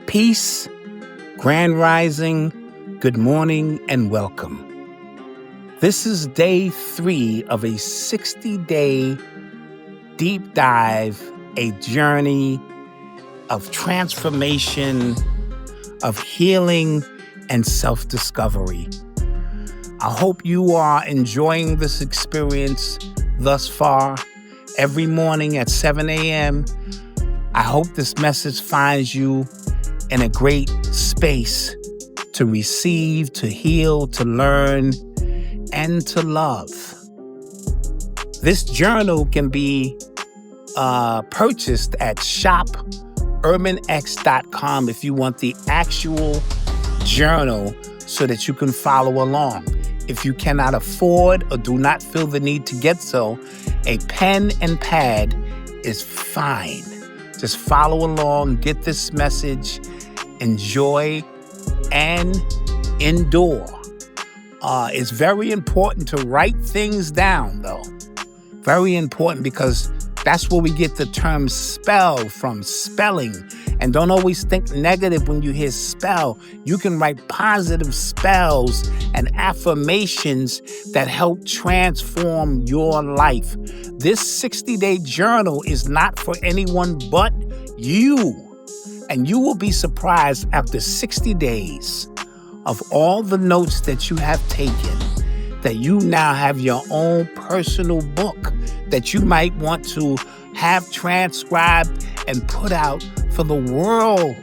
Peace, grand rising, good morning, and welcome. This is day 3 of a 60-day deep dive, a journey of transformation, of healing, and self-discovery. I hope you are enjoying this experience thus far. Every morning at 7 a.m., I hope this message finds you in a great space to receive, to heal, to learn, and to love. This journal can be purchased at shopurbanx.com if you want the actual journal so that you can follow along. If you cannot afford or do not feel the need to get so, a pen and pad is fine. Just follow along, get this message, enjoy, and endure. It's very important to write things down, though. Very important, because that's where we get the term spell from, spelling. And don't always think negative when you hear spell. You can write positive spells and affirmations that help transform your life. This 60-day journal is not for anyone but you. And you will be surprised after 60 days of all the notes that you have taken, that you now have your own personal book that you might want to have transcribed and put out for the world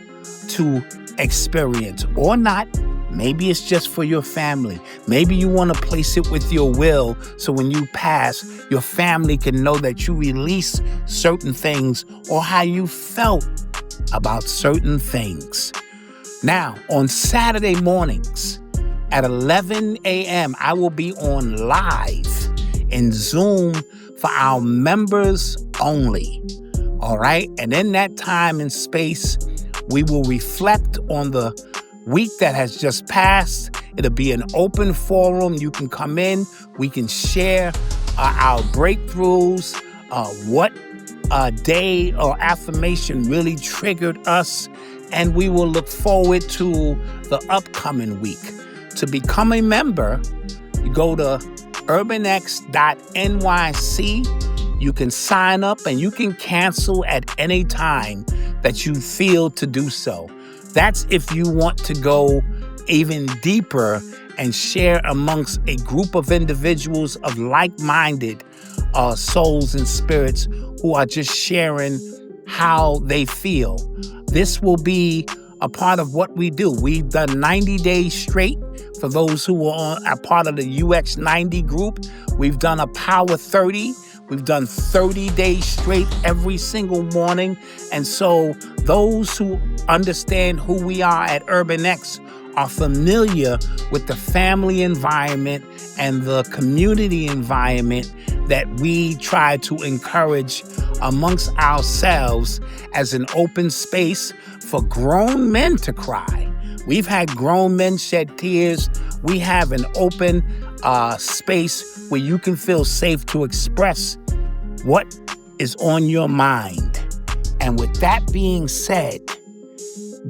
to experience, or not. Maybe it's just for your family. Maybe you want to place it with your will so when you pass, your family can know that you released certain things or how you felt about certain things. Now, on Saturday mornings at 11 a.m., I will be on live in Zoom for our members only. All right? And in that time and space, we will reflect on the week that has just passed. It'll be an open forum. You can come in. We can share our breakthroughs, what day or affirmation really triggered us. And we will look forward to the upcoming week. To become a member, you go to urbanx.nyc. You can sign up and you can cancel at any time that you feel to do so. That's if you want to go even deeper and share amongst a group of individuals of like-minded souls and spirits who are just sharing how they feel. This will be a part of what we do. We've done 90 days straight. For those who are a part of the UX 90 group, we've done a Power 30. We've done 30 days straight every single morning. And so those who understand who we are at Urban X are familiar with the family environment and the community environment that we try to encourage amongst ourselves as an open space for grown men to cry. We've had grown men shed tears. We have an open space where you can feel safe to express what is on your mind. And with that being said,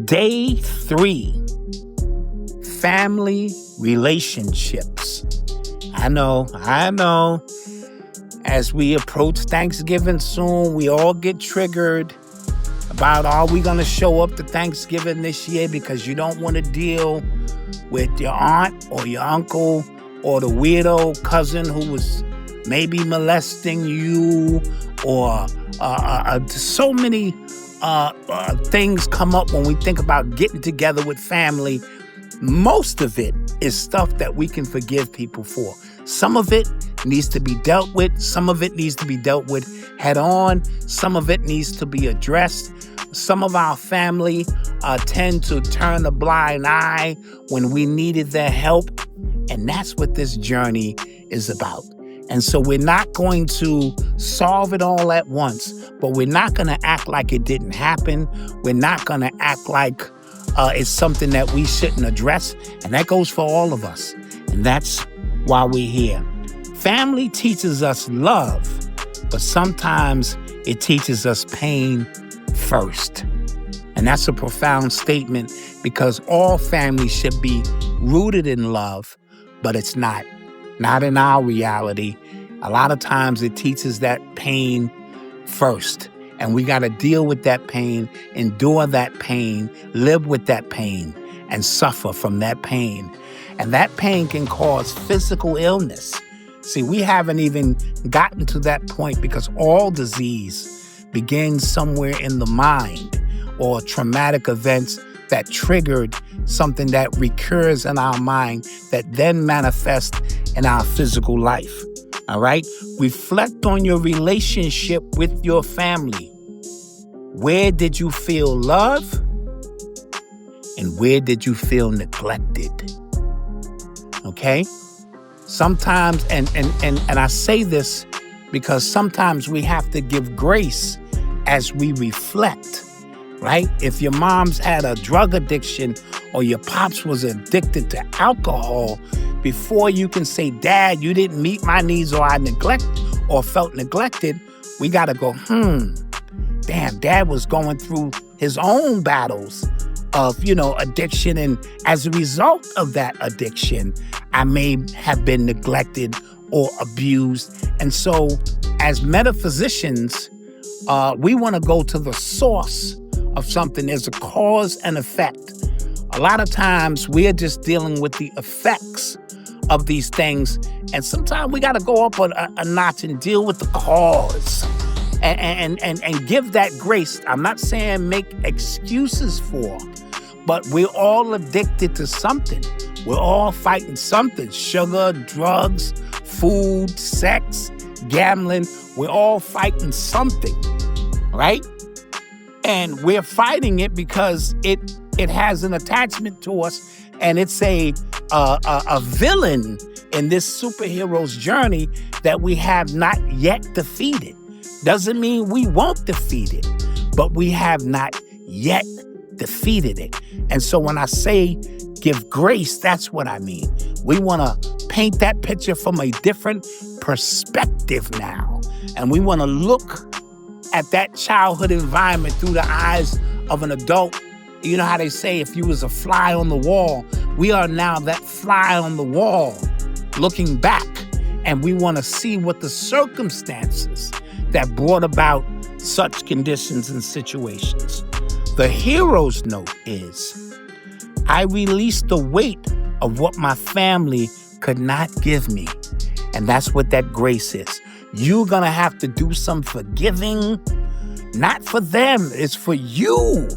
day 3, family relationships. I know. As we approach Thanksgiving soon, we all get triggered about, are we going to show up to Thanksgiving this year because you don't want to deal with your aunt or your uncle or the weirdo cousin who was maybe molesting you, or so many things come up when we think about getting together with family. Most of it is stuff that we can forgive people for. Some of it needs to be dealt with. Some of it needs to be dealt with head on. Some of it needs to be addressed. Some of our family tend to turn a blind eye when we needed their help. And that's what this journey is about. And so we're not going to solve it all at once, but we're not going to act like it didn't happen. We're not going to act like it's something that we shouldn't address. And that goes for all of us. And that's why we're here. Family teaches us love, but sometimes it teaches us pain first. And that's a profound statement because all families should be rooted in love, but it's not. Not in our reality. A lot of times it teaches that pain first. And we got to deal with that pain, endure that pain, live with that pain, and suffer from that pain. And that pain can cause physical illness. See, we haven't even gotten to that point because all disease begins somewhere in the mind or traumatic events that triggered something that recurs in our mind that then manifests in our physical life. All right? Reflect on your relationship with your family. Where did you feel love? And where did you feel neglected? Okay? Sometimes, and I say this because sometimes we have to give grace as we reflect, right? If your mom's had a drug addiction or your pops was addicted to alcohol, before you can say, Dad, you didn't meet my needs or I felt neglected, we got to go, damn, Dad was going through his own battles of, addiction. And as a result of that addiction, I may have been neglected or abused. And so as metaphysicians, we want to go to the source of something. There's a cause and effect. A lot of times we're just dealing with the effects of these things. And sometimes we got to go up a notch and deal with the cause and give that grace. I'm not saying make excuses for, but we're all addicted to something. We're all fighting something. Sugar, drugs, food, sex, gambling. We're all fighting something, right? And we're fighting it because it has an attachment to us, and it's a villain in this superhero's journey that we have not yet defeated. Doesn't mean we won't defeat it, but we have not yet defeated it. And so when I say give grace, that's what I mean. We want to paint that picture from a different perspective now. And we want to look at that childhood environment through the eyes of an adult. You know how they say if you was a fly on the wall, we are now that fly on the wall looking back, and we want to see what the circumstances that brought about such conditions and situations. The hero's note is, I released the weight of what my family could not give me. And that's what that grace is. You're going to have to do some forgiving, not for them, it's for you,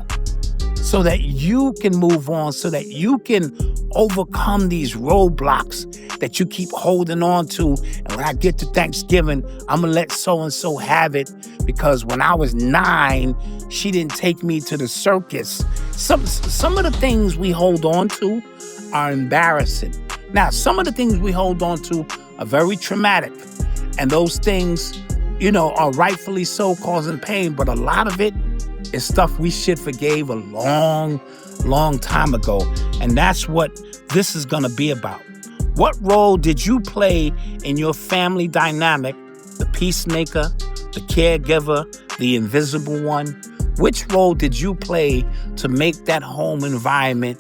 so that you can move on, so that you can overcome these roadblocks that you keep holding on to. And when I get to Thanksgiving, I'm going to let so-and-so have it because when I was 9, she didn't take me to the circus. Some of the things we hold on to are embarrassing. Now, some of the things we hold on to are very traumatic. And those things, are rightfully so causing pain. But a lot of it is stuff we should forgave a long, long time ago. And that's what this is going to be about. What role did you play in your family dynamic? The peacemaker, the caregiver, the invisible one? Which role did you play to make that home environment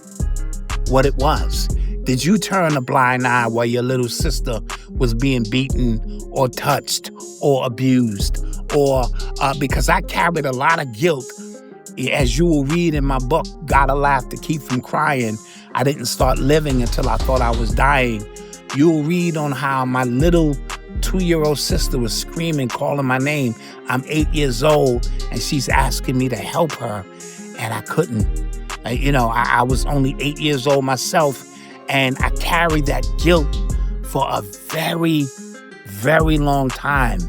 what it was? Did you turn a blind eye while your little sister was being beaten or touched or abused? Or because I carried a lot of guilt. As you will read in my book, Gotta Laugh to Keep from Crying, I didn't start living until I thought I was dying. You'll read on how my little 2-year-old sister was screaming, calling my name. I'm 8 years old, and she's asking me to help her, and I couldn't. I was only 8 years old myself, and I carried that guilt for a very, very long time.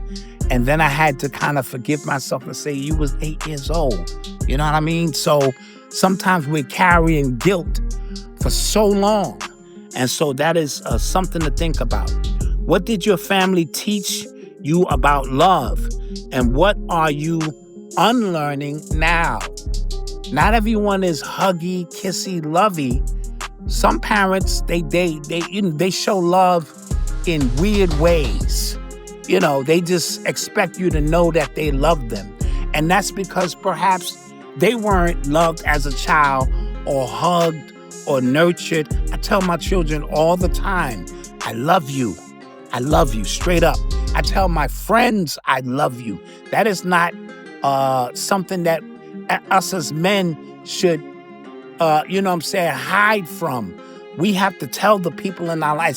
And then I had to kind of forgive myself and say, you was 8 years old. You know what I mean? So sometimes we're carrying guilt for so long. And so that is something to think about. What did your family teach you about love? And what are you unlearning now? Not everyone is huggy, kissy, lovey. Some parents, they show love in weird ways. They just expect you to know that they love them. And that's because perhaps they weren't loved as a child or hugged or nurtured. I tell my children all the time, I love you. I love you, straight up. I tell my friends I love you. That is not something that us as men should, hide from. We have to tell the people in our life,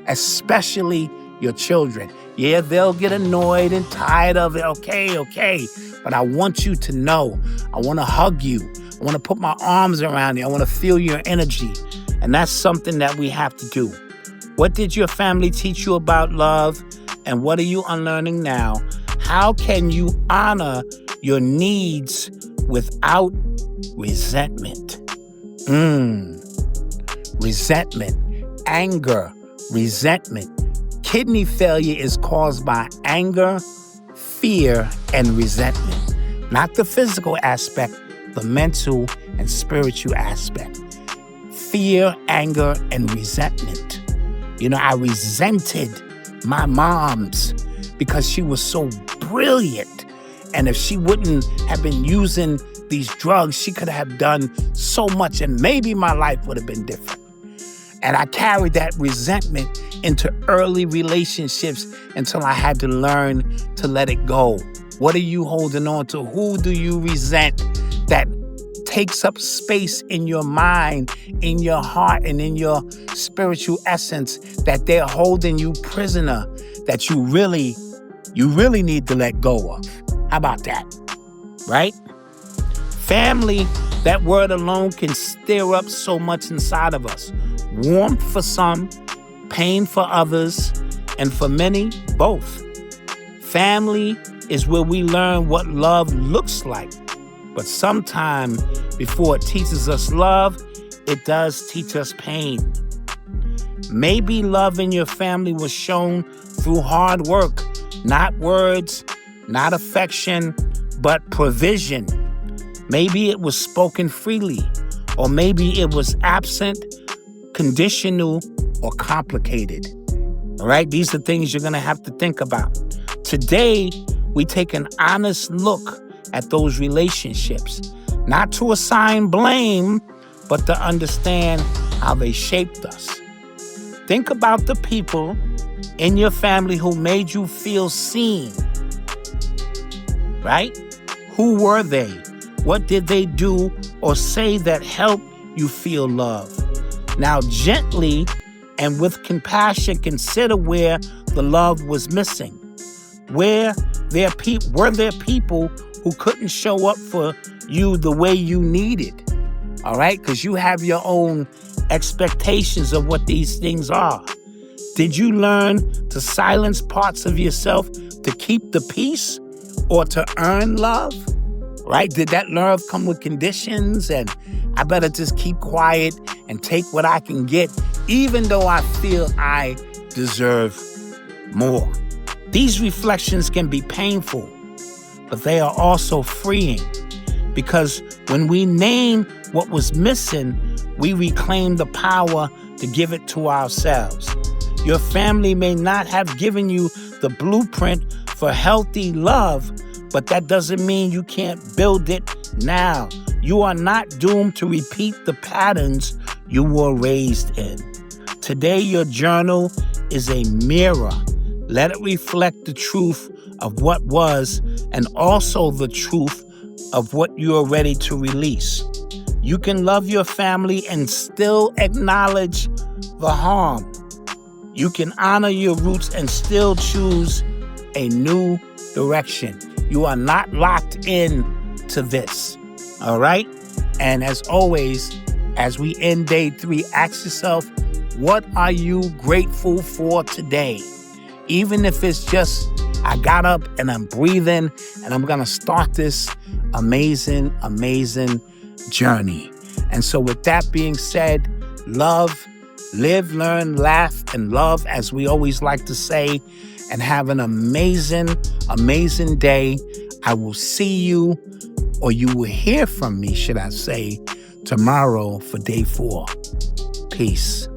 especially your children. Yeah, they'll get annoyed and tired of it. Okay. But I want you to know, I want to hug you. I want to put my arms around you. I want to feel your energy. And that's something that we have to do. What did your family teach you about love? And what are you unlearning now? How can you honor your needs without resentment? Resentment, anger, resentment. Kidney failure is caused by anger, fear, and resentment. Not the physical aspect, the mental and spiritual aspect. Fear, anger, and resentment. I resented my mom's because she was so brilliant. And if she wouldn't have been using these drugs, she could have done so much and maybe my life would have been different. And I carried that resentment into early relationships until I had to learn to let it go. What are you holding on to? Who do you resent that takes up space in your mind, in your heart, and in your spiritual essence, that they're holding you prisoner, that you really need to let go of? How about that? Right? Family, that word alone can stir up so much inside of us. Warmth for some, pain for others, and for many, both. Family is where we learn what love looks like. But sometime before it teaches us love, it does teach us pain. Maybe love in your family was shown through hard work, not words, not affection, but provision. Maybe it was spoken freely, or maybe it was absent, conditional, or complicated. All right, these are things you're going to have to think about. Today, we take an honest look at those relationships, not to assign blame, but to understand how they shaped us. Think about the people in your family who made you feel seen, right? Who were they? What did they do or say that helped you feel love? Now, gently and with compassion, consider where the love was missing. Were there people who couldn't show up for you the way you needed? All right? Because you have your own expectations of what these things are. Did you learn to silence parts of yourself to keep the peace or to earn love? Right? Did that love come with conditions? And I better just keep quiet and take what I can get, even though I feel I deserve more. These reflections can be painful, but they are also freeing, because when we name what was missing, we reclaim the power to give it to ourselves. Your family may not have given you the blueprint for healthy love, but that doesn't mean you can't build it now. You are not doomed to repeat the patterns you were raised in. Today, your journal is a mirror. Let it reflect the truth of what was and also the truth of what you are ready to release. You can love your family and still acknowledge the harm. You can honor your roots and still choose a new direction. You are not locked in to this. All right? And as always, as we end day 3, ask yourself, what are you grateful for today? Even if it's just, I got up and I'm breathing and I'm going to start this amazing, amazing journey. And so with that being said, love, live, learn, laugh, and love, as we always like to say, and have an amazing, amazing day. I will see you, or you will hear from me, should I say, tomorrow for day 4. Peace.